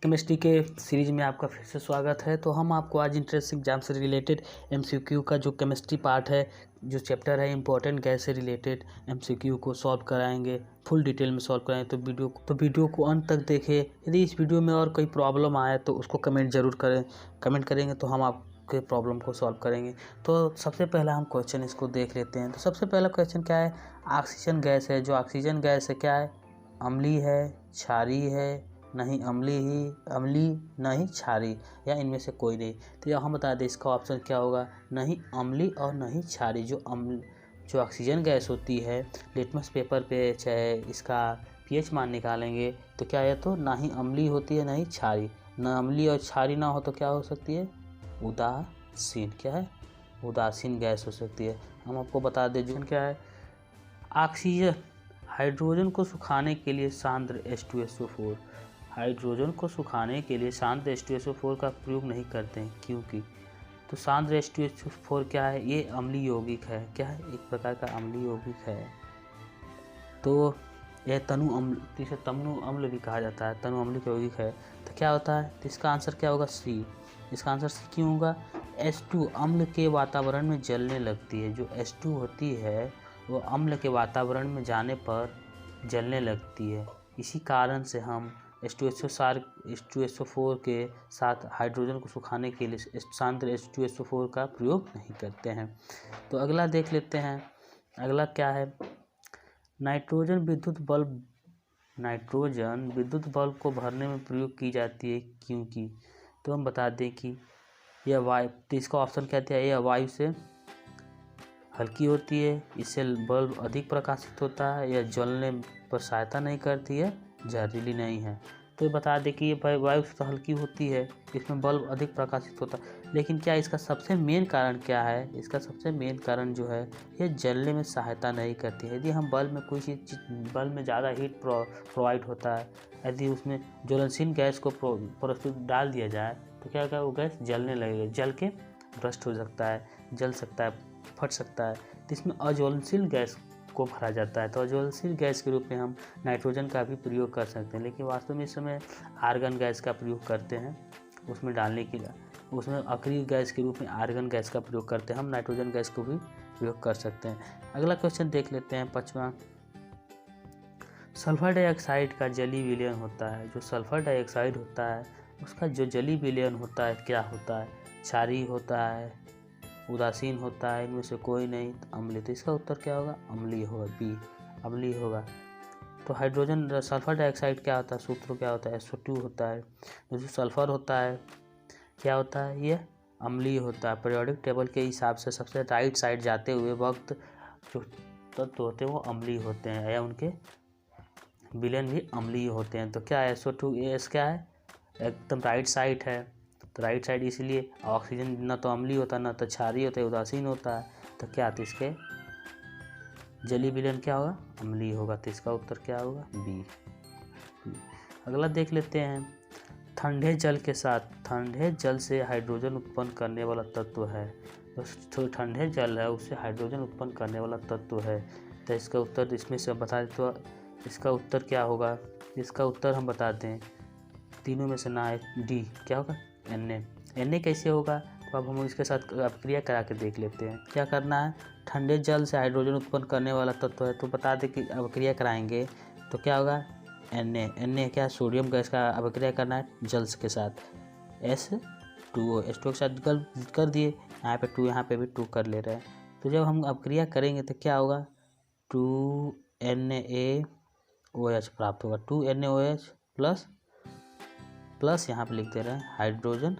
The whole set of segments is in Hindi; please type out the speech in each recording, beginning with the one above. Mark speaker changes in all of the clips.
Speaker 1: केमिस्ट्री के सीरीज में आपका फिर से स्वागत है। तो हम आपको आज इंट्रेंस एग्जाम से रिलेटेड एमसीक्यू का जो केमिस्ट्री पार्ट है, जो चैप्टर है इंपॉर्टेंट गैस से रिलेटेड एमसीक्यू को सॉल्व कराएंगे, फुल डिटेल में सॉल्व कराएंगे। तो वीडियो को अंत तक देखें। यदि इस वीडियो में और कोई प्रॉब्लम आए तो उसको कमेंट जरूर करें। कमेंट करेंगे तो हम आपके प्रॉब्लम को सॉल्व करेंगे। तो सबसे पहला हम क्वेश्चन इसको देख लेते हैं। तो सबसे पहला क्वेश्चन क्या है? ऑक्सीजन गैस है। जो ऑक्सीजन गैस है क्या है? अम्लीय है, क्षारीय है, नहीं अम्लीय नहीं क्षारीय, या इनमें से कोई नहीं। तो यह हम बता दें इसका ऑप्शन क्या होगा? नहीं अम्लीय और नहीं क्षारीय। जो ऑक्सीजन गैस होती है, लिटमस पेपर पे चाहे इसका पीएच मान निकालेंगे तो क्या है, तो ना ही अम्लीय होती है ना ही क्षारीय। ना अम्लीय और क्षारीय ना हो तो क्या हो सकती है? उदासीन। क्या है? उदासीन गैस हो सकती है। हम आपको बता दें जो क्या है, ऑक्सीजन हाइड्रोजन को सुखाने के लिए सांद्र H2SO4, हाइड्रोजन को सुखाने के लिए सांद्र H2SO4 का प्रयोग नहीं करते हैं। क्योंकि तो सांद्र H2SO4 क्या है? ये अम्लीय यौगिक है। क्या है? एक प्रकार का अम्लीय यौगिक है। तो यह तनु अम्ल, इसे तनु अम्ल भी कहा जाता है। तनु अम्लीय यौगिक है। तो क्या होता है? तो इसका आंसर क्या होगा? सी। इसका आंसर सी क्यों होगा? H2 अम्ल के वातावरण में जलने लगती है। जो H2 होती है वो अम्ल के वातावरण में जाने पर जलने लगती है। इसी कारण से हम H2SO4 के साथ हाइड्रोजन को सुखाने के लिए सांद्र H2SO4 का प्रयोग नहीं करते हैं। तो अगला देख लेते हैं। अगला क्या है? नाइट्रोजन विद्युत बल्ब को भरने में प्रयोग की जाती है। क्योंकि तो हम बता दें कि यह वायु, तो इसका ऑप्शन कहते हैं यह वायु से हल्की होती है, इससे बल्ब अधिक प्रकाशित होता है, यह जलने पर सहायता नहीं करती है, जहरीली नहीं है। तो बता दें कि ये वायु से तो हल्की होती है, इसमें बल्ब अधिक प्रकाशित होता है। लेकिन क्या इसका सबसे मेन कारण क्या है? इसका सबसे मेन कारण जो है, ये जलने में सहायता नहीं करती है। यदि हम बल्ब में कोई चीज़, बल्ब में ज़्यादा हीट प्रोवाइड होता है, यदि उसमें ज्वलनशील गैस को प्रस्तुत डाल दिया जाए तो क्या होगा? वो गैस जलने लगेगा, जल के ब्रस्ट हो सकता है, जल सकता है, फट सकता है। तो इसमें अज्वलनशील गैस को भरा जाता है। तो अज्वलनशील गैस के रूप में हम नाइट्रोजन का भी प्रयोग कर सकते हैं। लेकिन वास्तव में इस समय आर्गन गैस का प्रयोग करते हैं उसमें डालने के लिए। उसमें अक्रिय गैस के रूप में आर्गन गैस का प्रयोग करते हैं। हम नाइट्रोजन गैस को भी प्रयोग कर सकते हैं। अगला क्वेश्चन देख लेते हैं, 5वां। सल्फर डाइऑक्साइड का जलीय विलयन होता है। जो सल्फर डाइऑक्साइड होता है उसका जो जलीय विलयन होता है क्या होता है? क्षारीय होता है, उदासीन होता है, इनमें से कोई नहीं, अम्लीय। तो इसका उत्तर क्या होगा? अम्लीय होगा, बी अम्लीय होगा। तो हाइड्रोजन सल्फर डाइऑक्साइड क्या होता है? सूत्र क्या होता है? SO2 होता है। जो सल्फर होता है क्या होता है? ये अम्लीय होता है। पीरियोडिक टेबल के हिसाब से सबसे राइट साइड जाते हुए वक्त जो तत्व होते हैं वो अम्लीय होते हैं, या उनके विलयन भी अम्लीय होते हैं। तो क्या है? SO2 क्या है? एकदम राइट साइड है। तो राइट साइड इसलिए ऑक्सीजन न तो अम्लीय होता है, न तो क्षारीय होता है, उदासीन होता है। तो क्या? तो इसके जलीय विलयन क्या होगा? अम्लीय होगा। तो इसका उत्तर क्या होगा? बी। अगला देख लेते हैं। ठंडे जल के साथ, ठंडे जल से हाइड्रोजन उत्पन्न करने वाला तत्व है। तो ठंडे जल है उससे हाइड्रोजन उत्पन्न करने वाला तत्व है। तो इसका उत्तर इसमें से बता दें तो इसका उत्तर क्या होगा? इसका उत्तर हम बताते हैं, तीनों में से ना है, डी। क्या होगा? Na कैसे होगा? तो अब हम इसके साथ अभिक्रिया करा के देख लेते हैं। क्या करना है? ठंडे जल से हाइड्रोजन उत्पन्न करने वाला तत्व है, तो बता दें कि अभिक्रिया कराएंगे तो क्या होगा? Na क्या? सोडियम गैस का अभिक्रिया करना है जल के साथ, H2O के साथ कर दिए। यहाँ पे 2, यहाँ पे भी 2 कर ले रहे हैं। तो जब हम अभिक्रिया करेंगे तो क्या होगा? 2NaOH प्राप्त होगा। 2NaOH प्लस यहाँ पे लिख दे रहे हैं हाइड्रोजन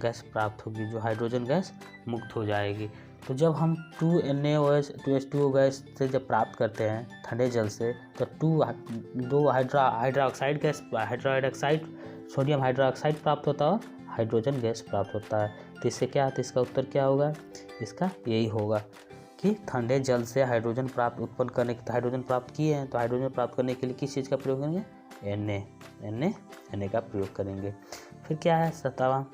Speaker 1: गैस प्राप्त होगी, जो हाइड्रोजन गैस मुक्त हो जाएगी। तो जब हम 2NaOH 2H2O गैस से जब प्राप्त करते हैं ठंडे जल से, तो दो हाइड्रोक्साइड गैस, सोडियम हाइड्रोक्साइड प्राप्त होता है और हाइड्रोजन गैस प्राप्त होता है। तो इससे क्या? तो इसका उत्तर क्या होगा? इसका यही होगा कि ठंडे जल से हाइड्रोजन उत्पन्न करने के, हाइड्रोजन प्राप्त किए हैं तो हाइड्रोजन प्राप्त करने के लिए किस चीज़ का प्रयोग करेंगे? Na का प्रयोग करेंगे। फिर क्या है? 7वां।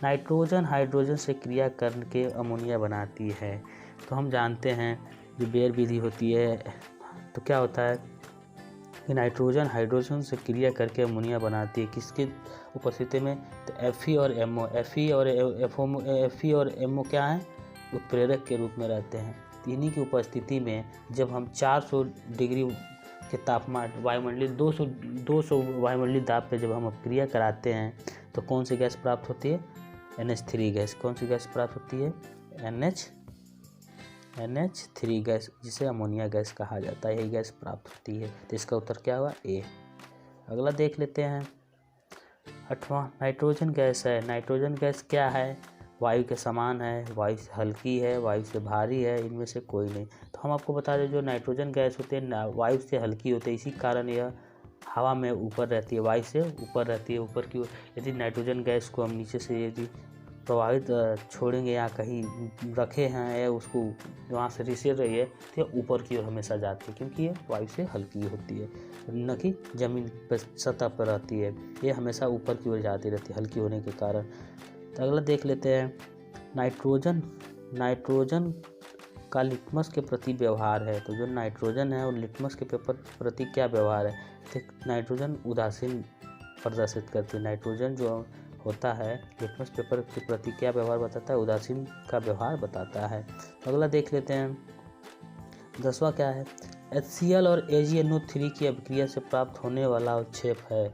Speaker 1: नाइट्रोजन हाइड्रोजन से क्रिया करके अमोनिया बनाती है। तो हम जानते हैं जो बेयर विधि होती है, तो क्या होता है? कि नाइट्रोजन हाइड्रोजन से क्रिया करके अमोनिया बनाती है, किसके उपस्थिति में? तो Fe और MO, Fe और MO क्या हैं? उत्प्रेरक के रूप में रहते हैं। इन्हीं की उपस्थिति में जब हम 400 डिग्री के तापमान वायुमंडलीय 200 वायुमंडलीय दाब पे जब हम अपक्रिया कराते हैं तो कौन सी गैस प्राप्त होती है? NH3 gas. कौन सी गैस प्राप्त होती है? NH3 गैस, जिसे अमोनिया गैस कहा जाता है, यही गैस प्राप्त होती है। तो इसका उत्तर क्या हुआ? ए। अगला देख लेते हैं 8वां, नाइट्रोजन गैस है। नाइट्रोजन गैस क्या है? वायु के समान है, वायु से हल्की है, वायु से भारी है, इनमें से कोई नहीं। तो हम आपको बता दें जो नाइट्रोजन गैस होती है वायु से हल्की होती है, इसी कारण यह हवा में ऊपर रहती है, वायु से ऊपर रहती है, ऊपर की ओर। यदि नाइट्रोजन गैस को हम नीचे से यदि प्रभावित छोड़ेंगे या कहीं रखे हैं या उसको वहाँ से रिसेल रही है तो यह ऊपर की ओर हमेशा जाती है, क्योंकि ये वायु से हल्की होती है, न कि जमीन पर सतह पर रहती है। ये हमेशा ऊपर की ओर जाती रहती है हल्की होने के कारण। तो अगला देख लेते हैं नाइट्रोजन का लिटमस के प्रति व्यवहार है। तो जो नाइट्रोजन है और लिटमस के पेपर प्रति क्या व्यवहार है? तो नाइट्रोजन उदासीन प्रदर्शित करती है। नाइट्रोजन जो होता है लिटमस पेपर के प्रति क्या व्यवहार बताता है? उदासीन का व्यवहार बताता है। तो अगला देख लेते हैं 10वां क्या है? HCl और AgNO3 की अभिक्रिया से प्राप्त होने वाला अवक्षेप है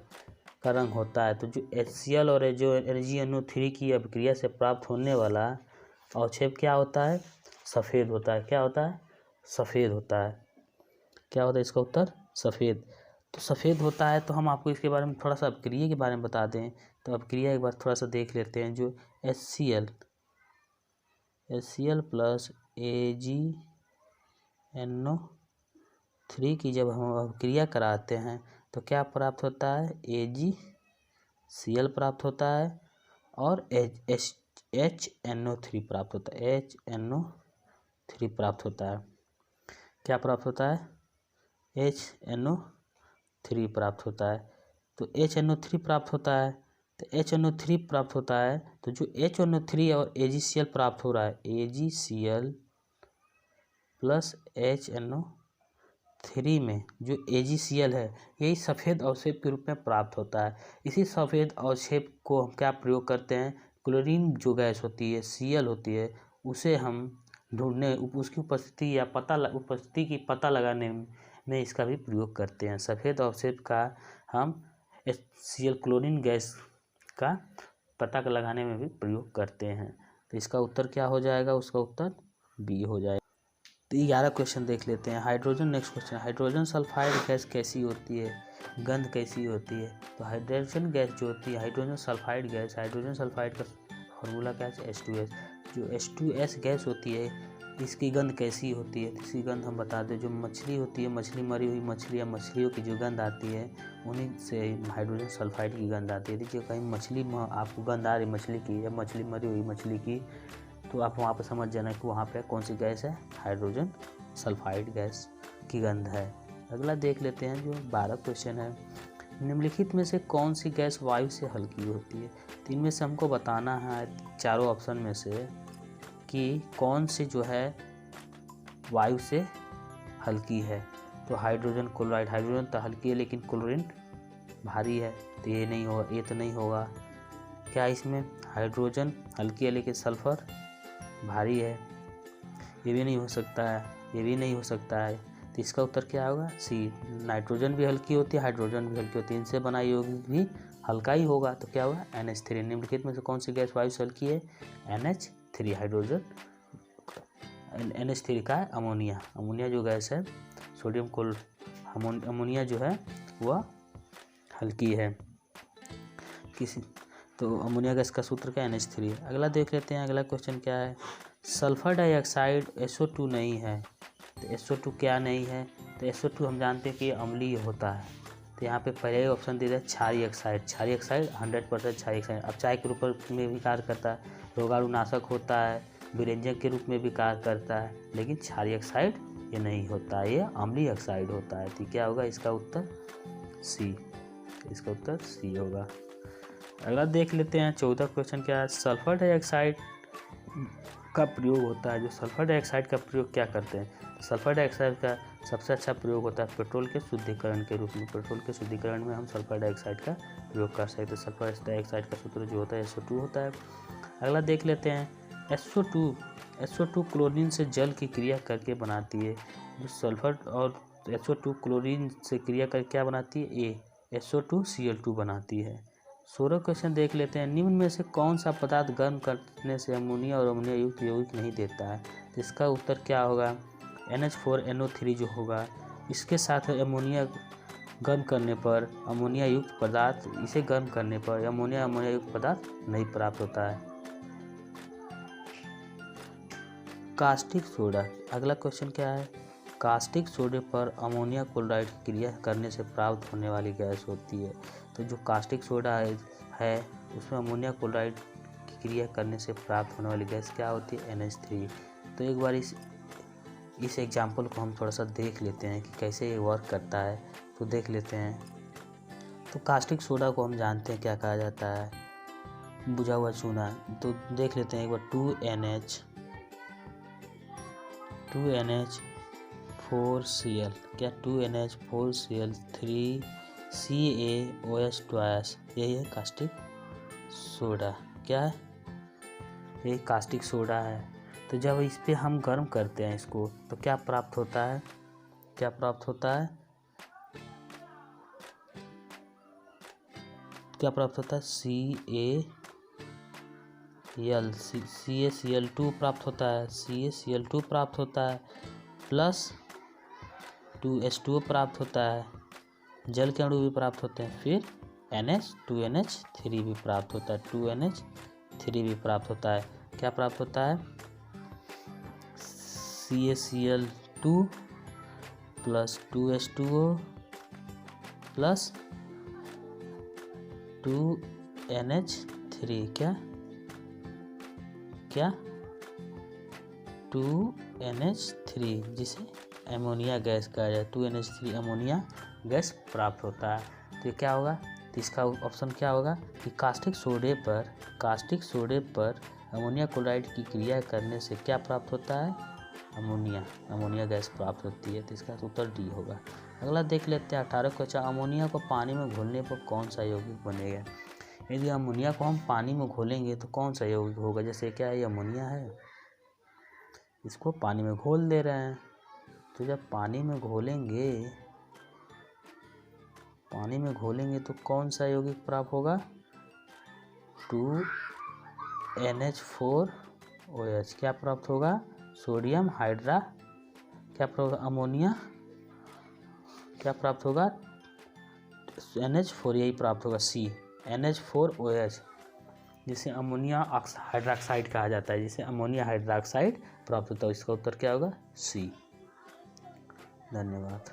Speaker 1: का रंग होता है। तो जो HCl और जो AgNO3 की अभिक्रिया से प्राप्त होने वाला अवक्षेप क्या होता है? सफ़ेद होता है। क्या होता है? सफ़ेद होता है। क्या होता है इसका उत्तर? सफ़ेद। तो सफ़ेद होता है। तो हम आपको इसके बारे में थोड़ा सा अभिक्रिया के बारे में बता दें। तो अभिक्रिया एक बार थोड़ा सा देख लेते हैं। जो HCl प्लस AgNO3 की जब हम अभिक्रिया कराते हैं तो क्या प्राप्त होता है? AgCl प्राप्त होता है और HNO3 प्राप्त होता है। HNO3 प्राप्त होता है। क्या प्राप्त होता है? HNO3 प्राप्त होता है। तो HNO3 प्राप्त होता है। तो HNO3 प्राप्त होता है तो जो HNO3 और AgCl प्राप्त हो रहा है, AgCl प्लस HNO3 में जो AgCl है यही सफ़ेद अवक्षेप के रूप में प्राप्त होता है। इसी सफ़ेद अवक्षेप को हम क्या प्रयोग करते हैं? क्लोरीन जो गैस होती है Cl होती है, उसे हम ढूंढने उसकी उपस्थिति या उपस्थिति की पता लगाने में इसका भी प्रयोग करते हैं। सफ़ेद अवक्षेप का हम HCl क्लोरीन गैस का पता लगाने में भी प्रयोग करते हैं। तो इसका उत्तर क्या हो जाएगा? उसका उत्तर बी हो जाएगा। तो 11 क्वेश्चन देख लेते हैं। Hydrogen, next question, hydrogen sulphide gas कैसी होती है? गंध कैसी होती है? तो हाइड्रोजन गैस जो होती है hydrogen sulphide gas, hydrogen sulphide का फॉर्मूला क्या है? H2S। जो H2S गैस होती है इसकी गंध कैसी होती है? इसकी गंध हम बता दें, जो मछली होती है, मछली मरी हुई मछली या मछलियों की जो गंध आती है उन्हीं से हाइड्रोजन सल्फाइड की गंध आती है। देखिए कहीं मछली आपको गंध आ रही मछली की या मछली मरी हुई मछली की, तो आप वहाँ पर समझ जाना कि वहाँ पे कौन सी गैस है? हाइड्रोजन सल्फाइड गैस की गंध है। अगला देख लेते हैं जो 12 क्वेश्चन है। निम्नलिखित में से कौन सी गैस वायु से हल्की होती है? तो इनमें से हमको बताना है चारों ऑप्शन में से कि कौन सी जो है वायु से हल्की है। तो हाइड्रोजन क्लोराइड, हाइड्रोजन तो हल्की है लेकिन क्लोरीन भारी है, तो ये नहीं होगा, ये तो नहीं होगा। क्या इसमें हाइड्रोजन हल्की है लेकिन सल्फर भारी है? ये भी नहीं हो सकता है, ये भी नहीं हो सकता है। तो इसका उत्तर क्या होगा? सी। नाइट्रोजन भी हल्की होती है, हाइड्रोजन भी हल्की होती है, इनसे बना यौगिक भी हल्का ही होगा। तो क्या होगा? NH3। निम्नलिखित में से कौन सी गैस वायु से हल्की है? NH3 हाइड्रोजन, NH3 का है अमोनिया। अमोनिया जो गैस है सोडियम अमोनिया जो है वह हल्की है। तो अमोनिया गैस का सूत्र क्या है? NH3। अगला देख लेते हैं। अगला क्वेश्चन क्या है? सल्फर डाइऑक्साइड SO2 नहीं है। तो SO2 क्या नहीं है? तो SO2 हम जानते हैं कि अम्लीय होता है। तो यहाँ पे पहले ही ऑप्शन दे दिया क्षारीय ऑक्साइड। क्षारीय ऑक्साइड 100% क्षारीय ऑक्साइड। अब चाय के रूप में भी कार्य करता है, रोगाणुनाशक होता है, विरेंजक के रूप में भी कार्य करता है, लेकिन क्षारीय ऑक्साइड ये नहीं होता है, ये अम्लीय ऑक्साइड होता है। तो क्या होगा इसका उत्तर? सी। इसका उत्तर सी होगा। अगला देख लेते हैं 14 क्वेश्चन क्या है? सल्फर डाइऑक्साइड का प्रयोग होता है। जो सल्फर डाइऑक्साइड का प्रयोग क्या करते हैं? सल्फर डाइऑक्साइड का सबसे अच्छा प्रयोग होता है पेट्रोल के शुद्धिकरण के रूप में। पेट्रोल के शुद्धिकरण में हम सल्फर डाइऑक्साइड का प्रयोग कर सकते हैं। सल्फर डाइऑक्साइड का सूत्र जो होता है SO2 होता है। अगला देख लेते हैं SO2 क्लोरीन से जल की क्रिया करके बनाती है। जो सल्फर और SO2 क्लोरीन से क्रिया करके क्या बनाती है, SO2Cl2 बनाती है। 16 क्वेश्चन देख लेते हैं। निम्न में से कौन सा पदार्थ गर्म करने से अमोनिया और अमोनिया युक्त यौगिक नहीं देता है? तो इसका उत्तर क्या होगा, NH4NO3 जो होगा। इसके साथ अमोनिया गर्म करने पर अमोनिया युक्त पदार्थ, इसे गर्म करने पर अमोनिया युक्त पदार्थ नहीं प्राप्त होता है। कास्टिक सोडा, अगला क्वेश्चन क्या है, कास्टिक सोडे पर अमोनिया क्लोराइड की क्रिया करने से प्राप्त होने वाली गैस होती है। तो जो कास्टिक सोडा है उसमें अमोनिया क्लोराइड की क्रिया करने से प्राप्त होने वाली गैस क्या होती है, NH3। तो एक बार इस एग्जाम्पल को हम थोड़ा सा देख लेते हैं कि कैसे ये वर्क करता है। तो देख लेते हैं। तो कास्टिक सोडा को हम जानते हैं क्या कहा जाता है, बुझा हुआ चूना। तो देख लेते हैं एक बार, 2NH4Cl, क्या 2NH4Cl 3CaOH2, यही है कास्टिक सोडा। क्या है, ये कास्टिक सोडा है। तो जब इस पे हम गर्म करते हैं इसको तो क्या प्राप्त होता है, क्या प्राप्त होता है, क्या प्राप्त होता है, CaCl2 प्राप्त होता है, CaCl2 प्राप्त होता है, प्लस 2H2O प्राप्त होता है, जल के अणु भी प्राप्त होते हैं, फिर 2NH3 भी प्राप्त होता है, 2NH3 भी प्राप्त होता है। क्या प्राप्त होता है, CaCl2 plus 2H2O plus 2NH3, क्या 2NH3, जिसे अमोनिया गैस कहा जाए। 2NH3 अमोनिया गैस प्राप्त होता है। तो ये क्या होगा, तो इसका ऑप्शन क्या होगा कि कास्टिक सोडे पर अमोनिया क्लोराइड की क्रिया करने से क्या प्राप्त होता है, अमोनिया गैस प्राप्त होती है। तो इसका उत्तर डी होगा। अगला देख लेते हैं 18 क्वेश्चन। अमोनिया को पानी में घोलने पर कौन सा यौगिक बनेगा? यदि अमोनिया को हम पानी में घोलेंगे तो कौन सा यौगिक होगा? जैसे क्या ये अमोनिया है, इसको पानी में घोल दे रहे हैं। तो जब पानी में घोलेंगे तो कौन सा यौगिक प्राप्त होगा, 2NH4OH। क्या प्राप्त होगा, सोडियम हाइड्रा, क्या प्राप्त होगा, अमोनिया, क्या प्राप्त होगा, NH4, यही प्राप्त होगा, C, NH4OH, जिसे अमोनिया हाइड्रोक्साइड कहा जाता है, जिसे अमोनिया हाइड्रोक्साइड प्राप्त होता है। इसका उत्तर क्या होगा, C। धन्यवाद।